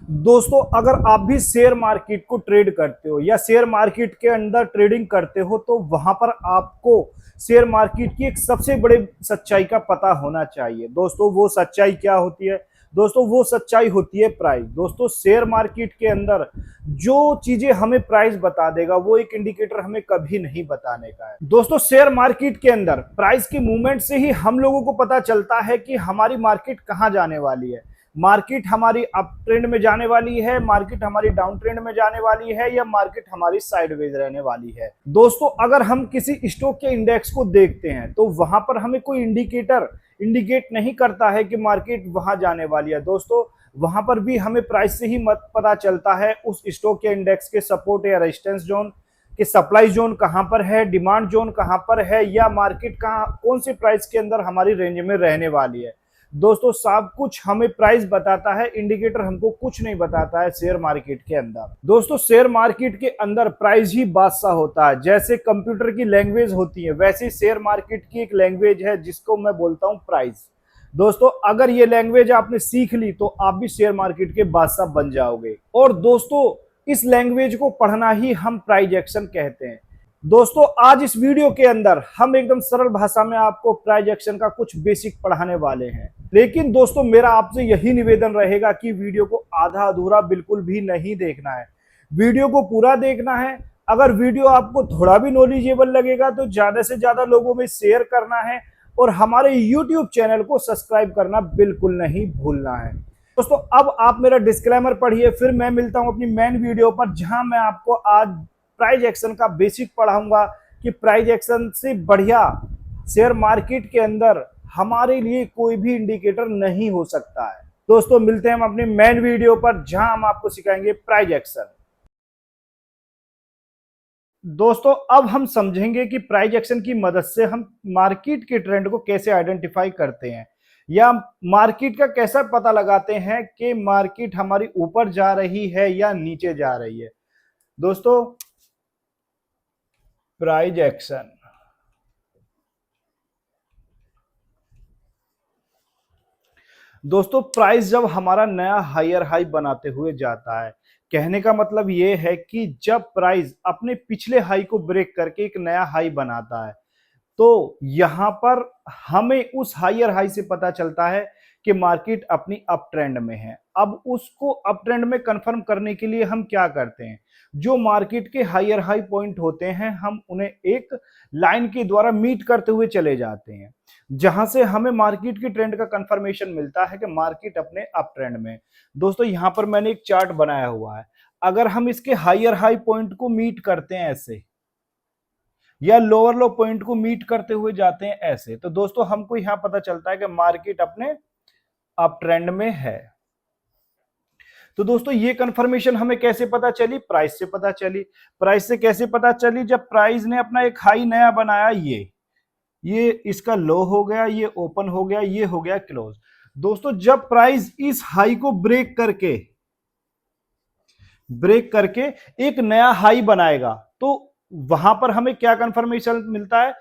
दोस्तों, अगर आप भी शेयर मार्केट को ट्रेड करते हो या शेयर मार्केट के अंदर ट्रेडिंग करते हो तो वहां पर आपको शेयर मार्केट की एक सबसे बड़े सच्चाई का पता होना चाहिए। दोस्तों, वो सच्चाई क्या होती है? दोस्तों, वो सच्चाई होती है प्राइस। दोस्तों, शेयर मार्केट के अंदर जो चीजें हमें प्राइस बता देगा वो एक इंडिकेटर हमें कभी नहीं बताने का है। दोस्तों, शेयर मार्केट के अंदर प्राइस की मूवमेंट से ही हम लोगों को पता चलता है कि हमारी मार्केट कहां जाने वाली है। मार्केट हमारी अप ट्रेंड में जाने वाली है, मार्केट हमारी डाउन ट्रेंड में जाने वाली है, या मार्केट हमारी साइडवेज रहने वाली है। दोस्तों, अगर हम किसी स्टॉक के इंडेक्स को देखते हैं तो वहां पर हमें कोई इंडिकेटर इंडिकेट नहीं करता है कि मार्केट वहां जाने वाली है। दोस्तों, वहां पर भी हमें प्राइस से ही मत पता चलता है उस स्टॉक के इंडेक्स के सपोर्ट या रेजिस्टेंस जोन कि सप्लाई जोन कहां पर है, डिमांड जोन कहां पर है, या मार्केट कहां कौन सी प्राइस के अंदर हमारी रेंज में रहने वाली है। दोस्तों, सब कुछ हमें प्राइस बताता है, इंडिकेटर हमको कुछ नहीं बताता है शेयर मार्केट के अंदर। दोस्तों, शेयर मार्केट के अंदर प्राइस ही बादशाह होता है। जैसे कंप्यूटर की लैंग्वेज होती है वैसे शेयर मार्केट की एक लैंग्वेज है जिसको मैं बोलता हूं प्राइस। दोस्तों, अगर ये लैंग्वेज आपने सीख ली तो आप भी शेयर मार्केट के बादशाह बन जाओगे। और दोस्तों, इस लैंग्वेज को पढ़ना ही हम प्राइस एक्शन कहते हैं। दोस्तों, आज इस वीडियो के अंदर हम एकदम सरल भाषा में आपको प्राइस एक्शन का कुछ बेसिक पढ़ाने वाले हैं। लेकिन दोस्तों, मेरा आपसे यही निवेदन रहेगा कि वीडियो को आधा अधूरा बिल्कुल भी नहीं देखना है, वीडियो को पूरा देखना है। अगर वीडियो आपको थोड़ा भी नॉलेजेबल लगेगा तो ज्यादा से ज्यादा लोगों में शेयर करना है और हमारे YouTube चैनल को सब्सक्राइब करना बिल्कुल नहीं भूलना है। दोस्तों, अब आप मेरा डिस्क्लेमर पढ़िए, फिर मैं मिलता हूं अपनी मेन वीडियो पर जहां मैं आपको आज प्राइस एक्शन का बेसिक पढ़ाऊंगा कि प्राइस एक्शन से बढ़िया शेयर मार्केट के अंदर हमारे लिए कोई भी इंडिकेटर नहीं हो सकता है। दोस्तों, मिलते हैं हम अपने मेन वीडियो पर जहां हम आपको सिखाएंगे प्राइस एक्शन। दोस्तों, अब हम समझेंगे कि प्राइस एक्शन की मदद से हम मार्केट के ट्रेंड को कैसे आइडेंटिफाई करते हैं या मार्केट का कैसा पता लगाते हैं कि मार्केट हमारी ऊपर जा रही है या नीचे जा रही है। दोस्तों, प्राइस एक्शन। दोस्तों, प्राइस जब हमारा नया हायर हाई बनाते हुए जाता है, कहने का मतलब ये है कि जब प्राइस अपने पिछले हाई को ब्रेक करके एक नया हाई बनाता है तो यहां पर हमें उस हायर हाई से पता चलता है कि मार्केट अपनी अप ट्रेंड में है। अब उसको अप ट्रेंड में कंफर्म करने के लिए हम क्या करते हैं, जो मार्केट के हायर हाई पॉइंट होते हैं हम उन्हें एक लाइन के द्वारा मीट करते हुए चले जाते हैं, जहां से हमें मार्केट की ट्रेंड का कंफर्मेशन मिलता है कि मार्केट अपने अप ट्रेंड में। दोस्तों, यहां पर मैंने एक चार्ट बनाया हुआ है। अगर हम इसके हायर हाई पॉइंट को मीट करते हैं ऐसे, या लोअर लो पॉइंट को मीट करते हुए जाते हैं ऐसे, तो दोस्तों हमको यहां पता चलता है कि मार्केट अपने अप ट्रेंड में है। तो दोस्तों, ये कंफर्मेशन हमें कैसे पता चली? प्राइस से पता चली। प्राइस से कैसे पता चली? जब प्राइस ने अपना एक हाई नया बनाया, ये इसका लो हो गया, ये ओपन हो गया, ये हो गया क्लोज। दोस्तों, जब प्राइस इस हाई को ब्रेक करके एक नया हाई बनाएगा तो वहां पर हमें क्या कंफर्मेशन मिलता है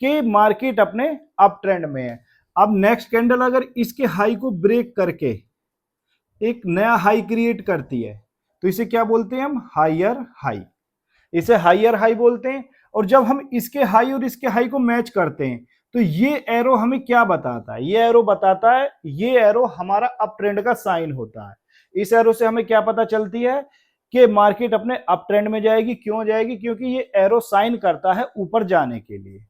कि मार्केट अपने अप ट्रेंड में है। अब नेक्स्ट कैंडल अगर इसके हाई को ब्रेक करके एक नया हाई क्रिएट करती है तो इसे क्या बोलते हैं? हम हायर हाई। इसे हायर हाई बोलते हैं। और जब हम इसके हाई और इसके हाई को मैच करते हैं तो ये एरो हमें क्या बताता है? ये एरो बताता है, ये एरो हमारा अप ट्रेंड का साइन होता है। इस एरो से हमें क्या पता चलती है कि मार्केट अपने अप ट्रेंड में जाएगी। क्यों जाएगी? क्योंकि ये एरो साइन करता है ऊपर जाने के लिए।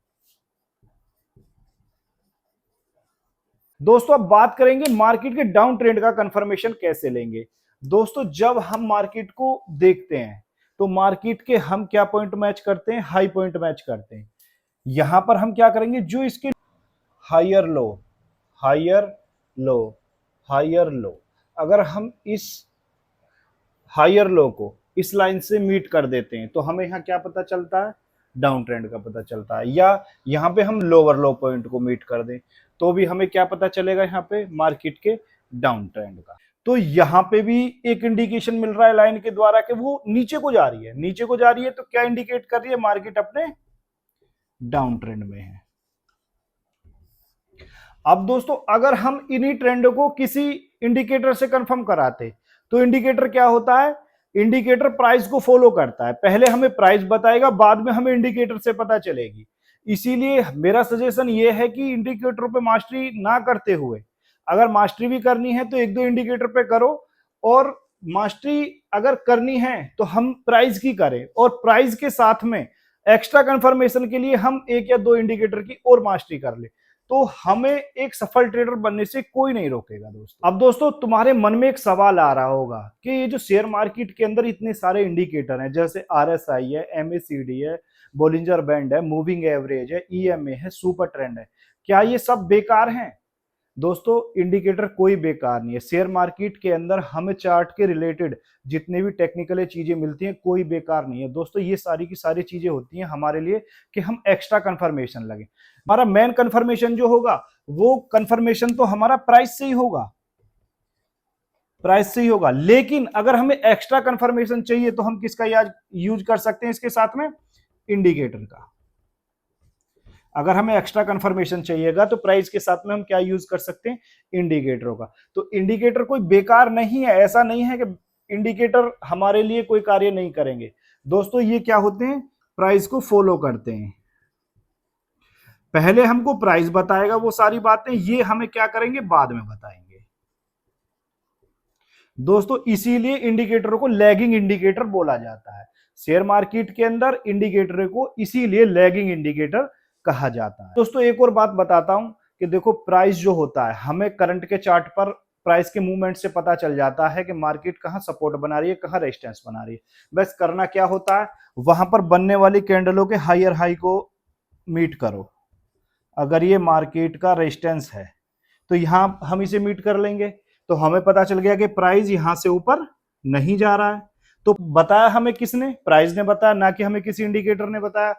दोस्तों, अब बात करेंगे मार्केट के डाउन ट्रेंड का कंफर्मेशन कैसे लेंगे। दोस्तों, जब हम मार्केट को देखते हैं तो मार्केट के हम क्या पॉइंट मैच करते हैं? हाई पॉइंट मैच करते हैं। यहां पर हम क्या करेंगे? जो इसके higher low, higher low, higher low, अगर हम इस हायर लो को इस लाइन से मीट कर देते हैं तो हमें यहाँ क्या पता चलता है? डाउन ट्रेंड का पता चलता है। या यहाँ पे हम लोअर लो पॉइंट को मीट कर दें तो भी हमें क्या पता चलेगा? यहाँ पे मार्केट के डाउन ट्रेंड का। तो यहाँ पे भी एक इंडिकेशन मिल रहा है लाइन के द्वारा कि वो नीचे को जा रही है। नीचे को जा रही है तो क्या इंडिकेट कर रही है? मार्केट अपने डाउन ट्रेंड में है। अब दोस्तों, अगर हम इन्हीं ट्रेंड को किसी इंडिकेटर से कंफर्म कराते तो इंडिकेटर क्या होता है, इंडिकेटर प्राइस को फॉलो करता है, पहले हमें प्राइस बताएगा, बाद में हमें इंडिकेटर से पता चलेगी। इसीलिए मेरा सजेशन ये है कि इंडिकेटरों पे मास्टरी ना करते हुए, अगर मास्टरी भी करनी है तो एक दो इंडिकेटर पे करो, और मास्टरी अगर करनी है तो हम प्राइस की करें, और प्राइस के साथ में एक्स्ट्रा कंफर्मेशन के लिए हम एक या दो इंडिकेटर की और मास्टरी कर ले, तो हमें एक सफल ट्रेडर बनने से कोई नहीं रोकेगा दोस्तों। अब दोस्तों तुम्हारे मन में एक सवाल आ रहा होगा कि ये जो शेयर मार्केट के अंदर इतने सारे इंडिकेटर हैं, जैसे RSI है, MACD है, बोलिंजर बैंड है, मूविंग एवरेज है, EMA है, सुपर ट्रेंड है, क्या ये सब बेकार हैं? दोस्तों इंडिकेटर कोई बेकार नहीं है। शेयर मार्केट के अंदर हमें चार्ट के रिलेटेड जितने भी टेक्निकल चीजें मिलती हैं कोई बेकार नहीं है दोस्तों। ये सारी की सारी चीजें होती हैं हमारे लिए कि हम एक्स्ट्रा कंफर्मेशन लगे। हमारा मेन कंफर्मेशन जो होगा वो कंफर्मेशन तो हमारा प्राइस से ही होगा, प्राइस से ही होगा। लेकिन अगर हमें एक्स्ट्रा कंफर्मेशन चाहिए तो हम किसका यूज कर सकते हैं इसके साथ में? इंडिकेटर का। अगर हमें एक्स्ट्रा कंफर्मेशन चाहिएगा तो प्राइस के साथ में हम क्या यूज कर सकते हैं? इंडिकेटरों का। तो इंडिकेटर कोई बेकार नहीं है, ऐसा नहीं है कि इंडिकेटर हमारे लिए कोई कार्य नहीं करेंगे। दोस्तों ये क्या होते हैं? प्राइस को फॉलो करते हैं। पहले हमको प्राइस बताएगा वो सारी बातें, ये हमें क्या करेंगे? बाद में बताएंगे। दोस्तों इसीलिए इंडिकेटरों को लैगिंग इंडिकेटर बोला जाता है। शेयर मार्केट के अंदर इंडिकेटर को इसीलिए लैगिंग इंडिकेटर कहा जाता है। दोस्तों एक और बात बताता हूं कि देखो प्राइस जो होता है, हमें करंट के चार्ट पर प्राइस के मूवमेंट से पता चल जाता है कि मार्केट कहां सपोर्ट बना रही है, कहां रेजिस्टेंस बना रही है। बस करना क्या होता है, वहां पर बनने वाली कैंडलों के हायर हाई को मीट करो। अगर ये मार्केट का रेजिस्टेंस है तो यहां हम इसे मीट कर लेंगे, तो हमें पता चल गया कि प्राइस यहां से ऊपर नहीं जा रहा है। तो बताया हमें किसने? प्राइस ने बताया, ना कि हमें किसी इंडिकेटर ने बताया।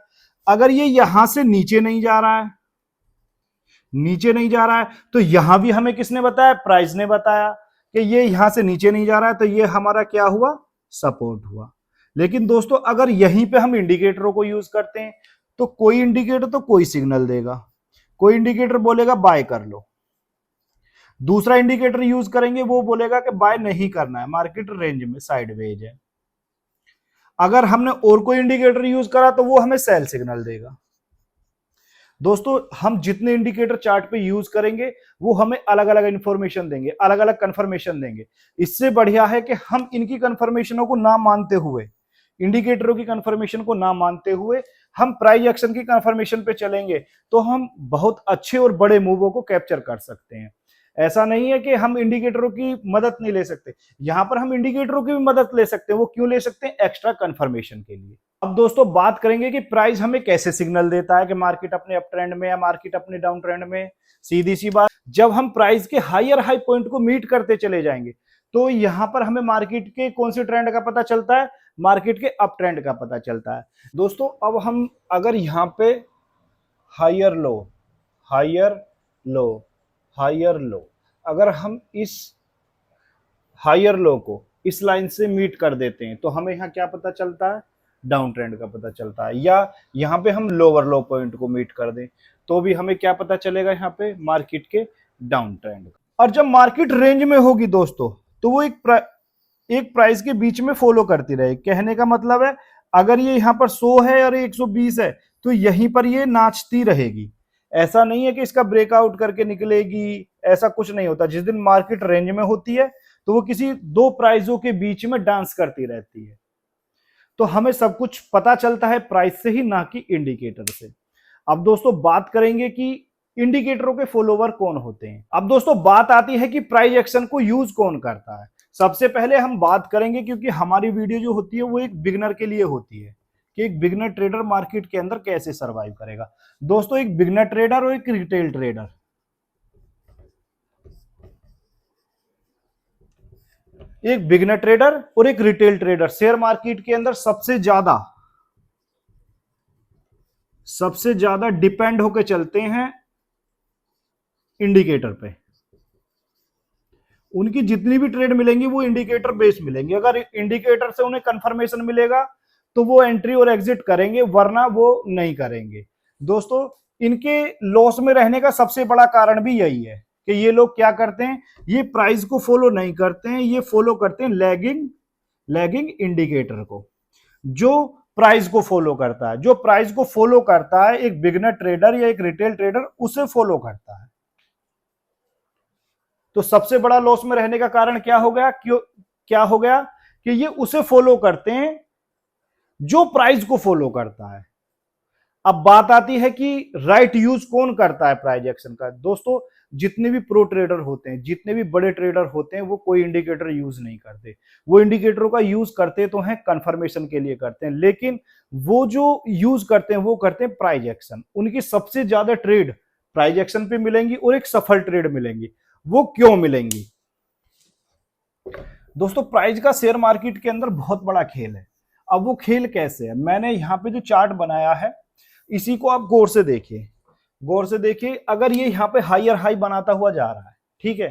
अगर ये यहां से नीचे नहीं जा रहा है, नीचे नहीं जा रहा है, तो यहां भी हमें किसने बताया? प्राइस ने बताया कि ये यहां से नीचे नहीं जा रहा है, तो ये हमारा क्या हुआ? सपोर्ट हुआ। लेकिन दोस्तों अगर यहीं पे हम इंडिकेटरों को यूज करते हैं तो कोई इंडिकेटर तो कोई सिग्नल देगा, कोई इंडिकेटर बोलेगा बाय कर लो, दूसरा इंडिकेटर यूज करेंगे वो बोलेगा कि बाय नहीं करना है, मार्केट रेंज में साइडवेज है। अगर हमने और कोई इंडिकेटर यूज करा तो वो हमें सेल सिग्नल देगा। दोस्तों हम जितने इंडिकेटर चार्ट पे यूज करेंगे वो हमें अलग अलग इंफॉर्मेशन देंगे, अलग अलग कंफर्मेशन देंगे। इससे बढ़िया है कि हम इनकी कंफर्मेशनों को ना मानते हुए, इंडिकेटरों की कंफर्मेशन को ना मानते हुए हम प्राइस एक्शन की कंफर्मेशन पे चलेंगे तो हम बहुत अच्छे और बड़े मूवों को कैप्चर कर सकते हैं। ऐसा नहीं है कि हम इंडिकेटरों की मदद नहीं ले सकते, यहां पर हम इंडिकेटरों की भी मदद ले सकते हैं। वो क्यों ले सकते हैं? एक्स्ट्रा कंफर्मेशन के लिए। अब दोस्तों बात करेंगे कि प्राइस हमें कैसे सिग्नल देता है कि मार्केट अपने अप ट्रेंड में या मार्केट अपने डाउन ट्रेंड में। सीधी सी बात, जब हम प्राइस के हायर हाई पॉइंट को मीट करते चले जाएंगे तो यहां पर हमें मार्केट के कौन से ट्रेंड का पता चलता है? मार्केट के अप ट्रेंड का पता चलता है। दोस्तों अब हम अगर यहां पे higher low, higher low, higher low, अगर हम इस हायर लो को इस लाइन से मीट कर देते हैं तो हमें यहाँ क्या पता चलता है? डाउन ट्रेंड का पता चलता है। या यहाँ पे हम लोअर लो पॉइंट को मीट कर दें तो भी हमें क्या पता चलेगा? यहाँ पे मार्केट के डाउन ट्रेंड। और जब मार्केट रेंज में होगी दोस्तों तो वो एक प्राइस के बीच में फॉलो करती रहे। कहने का मतलब है अगर ये यहाँ पर 100 है और 120 है तो यहीं पर ये नाचती रहेगी। ऐसा नहीं है कि इसका ब्रेकआउट करके निकलेगी, ऐसा कुछ नहीं होता। जिस दिन मार्केट रेंज में होती है तो वो किसी दो प्राइसों के बीच में डांस करती रहती है। तो हमें सब कुछ पता चलता है प्राइस से ही, ना कि इंडिकेटर से। अब दोस्तों बात करेंगे कि इंडिकेटरों के फॉलोवर कौन होते हैं। अब दोस्तों बात आती है कि प्राइस एक्शन को यूज कौन करता है। सबसे पहले हम बात करेंगे, क्योंकि हमारी वीडियो जो होती है वो एक बिगनर के लिए होती है कि एक बिगनर ट्रेडर मार्केट के अंदर कैसे सरवाइव करेगा। दोस्तों एक बिगनर ट्रेडर और एक रिटेल ट्रेडर, एक बिगनर ट्रेडर और एक रिटेल ट्रेडर शेयर मार्केट के अंदर सबसे ज्यादा डिपेंड होकर चलते हैं इंडिकेटर पे। उनकी जितनी भी ट्रेड मिलेंगी वो इंडिकेटर बेस मिलेंगी। अगर इंडिकेटर से उन्हें कंफर्मेशन मिलेगा तो वो एंट्री और एग्जिट करेंगे, वरना वो नहीं करेंगे। दोस्तों इनके लॉस में रहने का सबसे बड़ा कारण भी यही है कि ये लोग क्या करते हैं, ये प्राइस को फॉलो नहीं करते हैं, ये फॉलो करते हैं लैगिंग इंडिकेटर को, जो प्राइस को फॉलो करता है। जो प्राइस को फॉलो करता है एक बिगिनर ट्रेडर या एक रिटेल ट्रेडर उसे फॉलो करता है। तो सबसे बड़ा लॉस में रहने का कारण क्या हो गया, क्यों क्या हो गया कि ये उसे फॉलो करते हैं जो प्राइस को फॉलो करता है। अब बात आती है कि राइट यूज कौन करता है प्राइस एक्शन का। दोस्तों जितने भी प्रो ट्रेडर होते हैं, जितने भी बड़े ट्रेडर होते हैं, वो कोई इंडिकेटर यूज नहीं करते। वो इंडिकेटरों का यूज करते तो हैं कंफर्मेशन के लिए करते हैं, लेकिन वो जो यूज करते हैं वो करते हैं प्राइस एक्शन। उनकी सबसे ज्यादा ट्रेड प्राइस एक्शन पे मिलेंगी और एक सफल ट्रेड मिलेंगी। वो क्यों मिलेंगी दोस्तों, प्राइस का शेयर मार्केट के अंदर बहुत बड़ा खेल है। अब वो खेल कैसे है, मैंने यहाँ पे जो चार्ट बनाया है इसी को आप गौर से देखिए, गौर से देखिए। अगर ये यहाँ पे हायर हाई बनाता हुआ जा रहा है, ठीक है,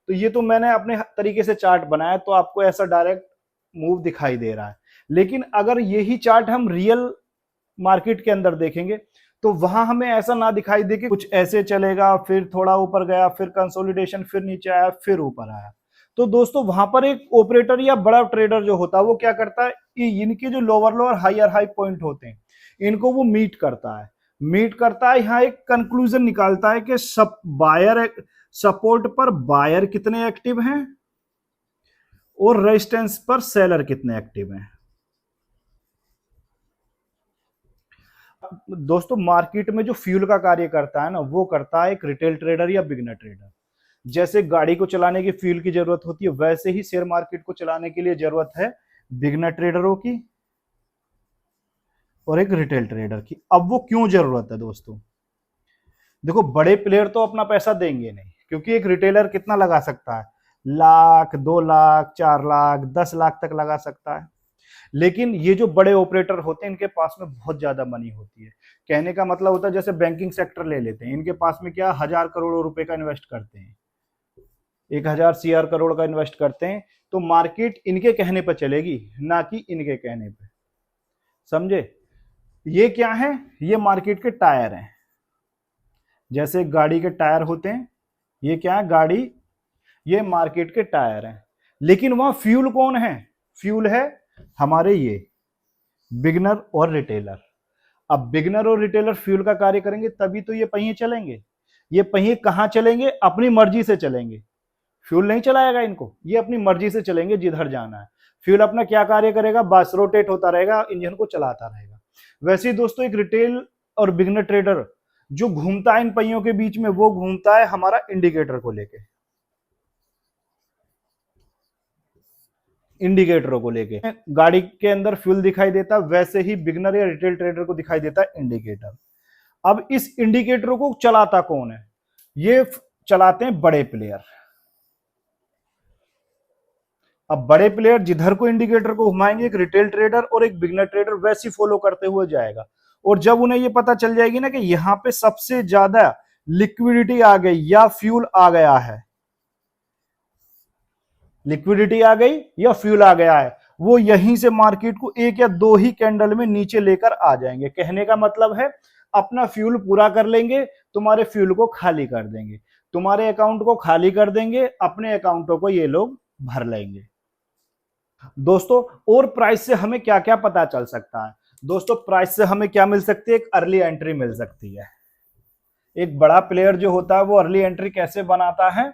तो ये तो मैंने अपने तरीके से चार्ट बनाया तो आपको ऐसा डायरेक्ट मूव दिखाई दे रहा है। लेकिन अगर यही चार्ट हम रियल मार्केट के अंदर देखेंगे तो वहां हमें ऐसा ना दिखाई दे कि कुछ ऐसे चलेगा, फिर थोड़ा ऊपर गया, फिर कंसोलिडेशन, फिर नीचे आया, फिर ऊपर आया। तो दोस्तों वहां पर एक ऑपरेटर या बड़ा ट्रेडर जो होता है वो क्या करता है, इनके जो लोअर लो और हायर हाई पॉइंट होते हैं इनको वो मीट करता है। यहाँ एक कंक्लूजन निकालता है कि सब बायर सपोर्ट पर बायर कितने एक्टिव हैं और रेजिस्टेंस पर सेलर कितने एक्टिव हैं। दोस्तों मार्केट में जो फ्यूल का कार्य करता है ना, वो करता है एक रिटेल ट्रेडर या बिगिनर ट्रेडर। जैसे गाड़ी को चलाने की फ्यूल की जरूरत होती है, वैसे ही शेयर मार्केट को चलाने के लिए जरूरत है बिगिनर ट्रेडरों की और एक रिटेल ट्रेडर की। अब वो क्यों जरूरत है दोस्तों, देखो बड़े प्लेयर तो अपना पैसा देंगे नहीं, क्योंकि एक रिटेलर कितना लगा सकता है, लाख, 2 लाख, 4 लाख, 10 लाख तक लगा सकता है। लेकिन ये जो बड़े ऑपरेटर होते हैं इनके पास में बहुत ज्यादा मनी होती है। कहने का मतलब होता है जैसे बैंकिंग सेक्टर ले लेते हैं, इनके पास में क्या 1000 करोड़ रुपए का इन्वेस्ट करते हैं, 1000 CR करोड़ का इन्वेस्ट करते हैं। तो मार्केट इनके कहने पर चलेगी, ना कि इनके कहने पर, समझे। ये क्या है, ये मार्केट के टायर हैं। जैसे गाड़ी के टायर होते हैं, ये क्या है गाड़ी, ये मार्केट के टायर हैं। लेकिन वहां फ्यूल कौन है, फ्यूल है हमारे ये बिगनर और रिटेलर। अब बिगनर और रिटेलर फ्यूल का कार्य करेंगे तभी तो ये पहिए चलेंगे। ये पहिए कहां चलेंगे, अपनी मर्जी से चलेंगे, फ्यूल नहीं चलाएगा इनको, ये अपनी मर्जी से चलेंगे जिधर जाना है। फ्यूल अपना क्या कार्य करेगा, बस रोटेट होता रहेगा, इंजन को चलाता रहेगा। वैसे ही दोस्तों एक रिटेल और बिगनर ट्रेडर जो घूमता है इन पहियों के बीच में, वो घूमता है हमारा इंडिकेटर को लेके, इंडिकेटरों को लेके। गाड़ी के अंदर फ्यूल दिखाई देता, वैसे ही बिगनर या रिटेल ट्रेडर को दिखाई देता है इंडिकेटर। अब इस इंडिकेटरों को चलाता कौन है, ये चलाते हैं बड़े प्लेयर। अब बड़े प्लेयर जिधर को इंडिकेटर को घुमाएंगे, एक रिटेल ट्रेडर और एक बिगनर ट्रेडर वैसे फॉलो करते हुए जाएगा। और जब उन्हें ये पता चल जाएगी ना कि यहां पे सबसे ज्यादा लिक्विडिटी आ गई या फ्यूल आ गया है, लिक्विडिटी आ गई या फ्यूल आ गया है, वो यहीं से मार्केट को 1 या 2 ही कैंडल में नीचे लेकर आ जाएंगे। कहने का मतलब है अपना फ्यूल पूरा कर लेंगे, तुम्हारे फ्यूल को खाली कर देंगे, तुम्हारे अकाउंट को खाली कर देंगे, अपने अकाउंटों को ये लोग भर लेंगे। दोस्तों और प्राइस से हमें क्या क्या पता चल सकता है, दोस्तों प्राइस से हमें क्या मिल सकती है, एक अर्ली एंट्री मिल सकती है। एक बड़ा प्लेयर जो होता है वो अर्ली एंट्री कैसे बनाता है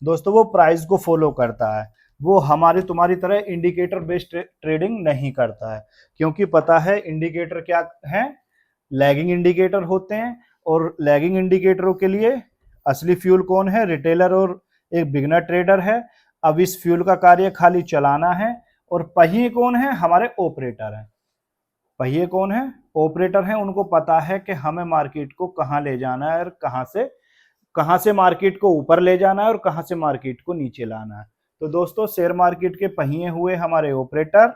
दोस्तों, वो प्राइस को फॉलो करता है। वो हमारी तुम्हारी तरह इंडिकेटर बेस्ड ट्रेडिंग नहीं करता है, क्योंकि पता है इंडिकेटर क्या है, लैगिंग इंडिकेटर होते हैं। और लैगिंग इंडिकेटरों के लिए असली फ्यूल कौन है, रिटेलर और एक बिगनर ट्रेडर है। अब इस फ्यूल का कार्य खाली चलाना है। और पहिए कौन है, हमारे ऑपरेटर हैं। पहिए कौन है, ऑपरेटर हैं। उनको पता है कि हमें मार्केट को कहां ले जाना है और कहां से मार्केट को ऊपर ले जाना है और कहां से मार्केट को नीचे लाना है। तो दोस्तों शेयर मार्केट के पहिए हुए हमारे ऑपरेटर,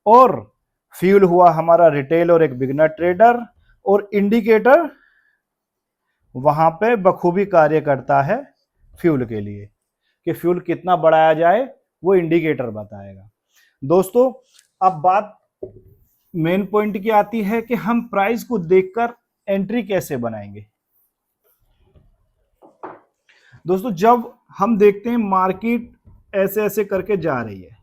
और फ्यूल हुआ हमारा रिटेल और एक बिगनर ट्रेडर, और इंडिकेटर वहां पे बखूबी कार्य करता है फ्यूल के लिए, कि फ्यूल कितना बढ़ाया जाए वो इंडिकेटर बताएगा। दोस्तों अब बात मेन पॉइंट की आती है कि हम प्राइस को देखकर एंट्री कैसे बनाएंगे। दोस्तों जब हम देखते हैं मार्केट ऐसे ऐसे करके जा रही है,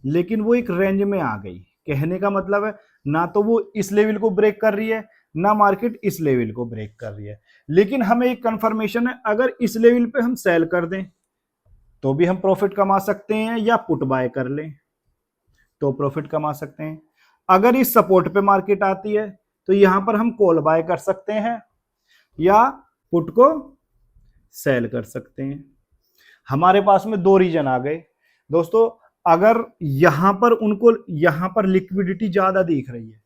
लेकिन वो एक रेंज में आ गई, कहने का मतलब है ना तो वो इस लेवल को ब्रेक कर रही है, ना मार्केट इस लेवल को ब्रेक कर रही है, लेकिन हमें एक कंफर्मेशन है अगर इस लेवल पे हम सेल कर दें तो भी हम प्रॉफिट कमा सकते हैं, या पुट बाय कर लें तो प्रॉफिट कमा सकते हैं। अगर इस सपोर्ट पे मार्केट आती है तो यहां पर हम कॉल बाय कर सकते हैं या पुट को सेल कर सकते हैं। हमारे पास में दो रीजन आ गए दोस्तों। अगर यहां पर उनको यहां पर लिक्विडिटी ज्यादा दिख रही है,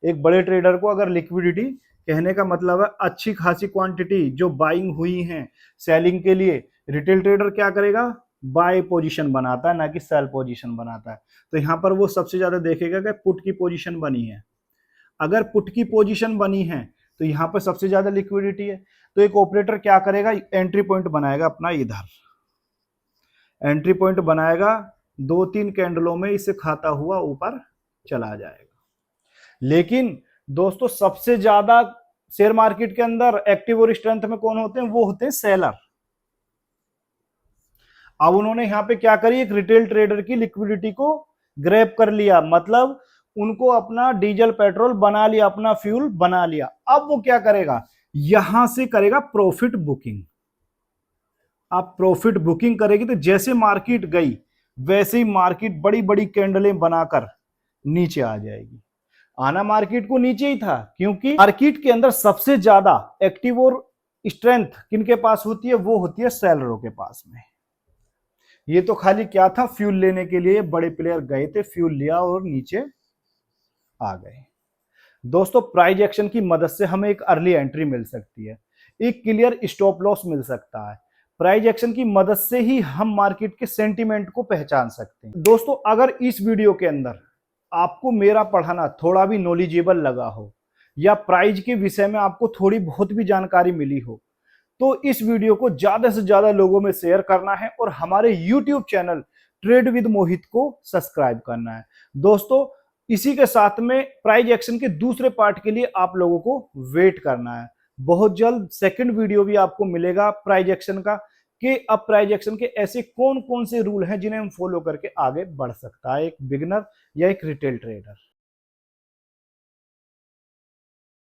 एक बड़े ट्रेडर को अगर लिक्विडिटी, कहने का मतलब है अच्छी खासी क्वांटिटी जो बाइंग हुई है सेलिंग के लिए, रिटेल ट्रेडर क्या करेगा, बाय पोजीशन बनाता है ना कि सेल पोजीशन बनाता है। तो यहां पर वो सबसे ज्यादा देखेगा कि पुट की पोजीशन बनी है। अगर पुट की पोजीशन बनी है तो यहां पर सबसे ज्यादा लिक्विडिटी है, तो एक ऑपरेटर क्या करेगा, एंट्री पॉइंट बनाएगा अपना, इधर एंट्री पॉइंट बनाएगा, 2-3 कैंडलों में इसे खाता हुआ ऊपर चला जाएगा। लेकिन दोस्तों सबसे ज्यादा शेयर मार्केट के अंदर एक्टिव और स्ट्रेंथ में कौन होते हैं, वो होते हैं सेलर। अब उन्होंने यहां पे क्या करी, एक रिटेल ट्रेडर की लिक्विडिटी को ग्रैब कर लिया, मतलब उनको अपना डीजल पेट्रोल बना लिया, अपना फ्यूल बना लिया। अब वो क्या करेगा, यहां से करेगा प्रॉफिट बुकिंग। आप प्रॉफिट बुकिंग करेगी तो जैसे मार्केट गई वैसे ही मार्केट बड़ी बड़ी कैंडलें बनाकर नीचे आ जाएगी। आना मार्केट को नीचे ही था, क्योंकि मार्केट के अंदर सबसे ज्यादा एक्टिव और स्ट्रेंथ किनके पास होती है, वो होती है सेलरों के पास में। ये तो खाली क्या था, फ्यूल लेने के लिए बड़े प्लेयर गए थे, फ्यूल लिया और नीचे आ गए। दोस्तों प्राइस एक्शन की मदद से हमें एक अर्ली एंट्री मिल सकती है, एक क्लियर स्टॉप लॉस मिल सकता है। प्राइस एक्शन की मदद से ही हम मार्केट के सेंटीमेंट को पहचान सकते हैं। दोस्तों अगर इस वीडियो के अंदर आपको मेरा पढ़ाना थोड़ा भी नॉलेजेबल लगा हो, या प्राइस के विषय में आपको थोड़ी बहुत भी जानकारी मिली हो, तो इस वीडियो को ज्यादा से ज्यादा लोगों में शेयर करना है और हमारे YouTube चैनल ट्रेड विद मोहित को सब्सक्राइब करना है। दोस्तों इसी के साथ में प्राइस एक्शन के दूसरे पार्ट के लिए आप लोगों को वेट करना है। बहुत जल्द सेकंड वीडियो भी आपको मिलेगा प्राइस एक्शन का, कि अब प्राइस एक्शन के ऐसे कौन कौन से रूल हैं जिन्हें हम फॉलो करके आगे बढ़ सकता है एक बिगिनर या एक रिटेल ट्रेडर।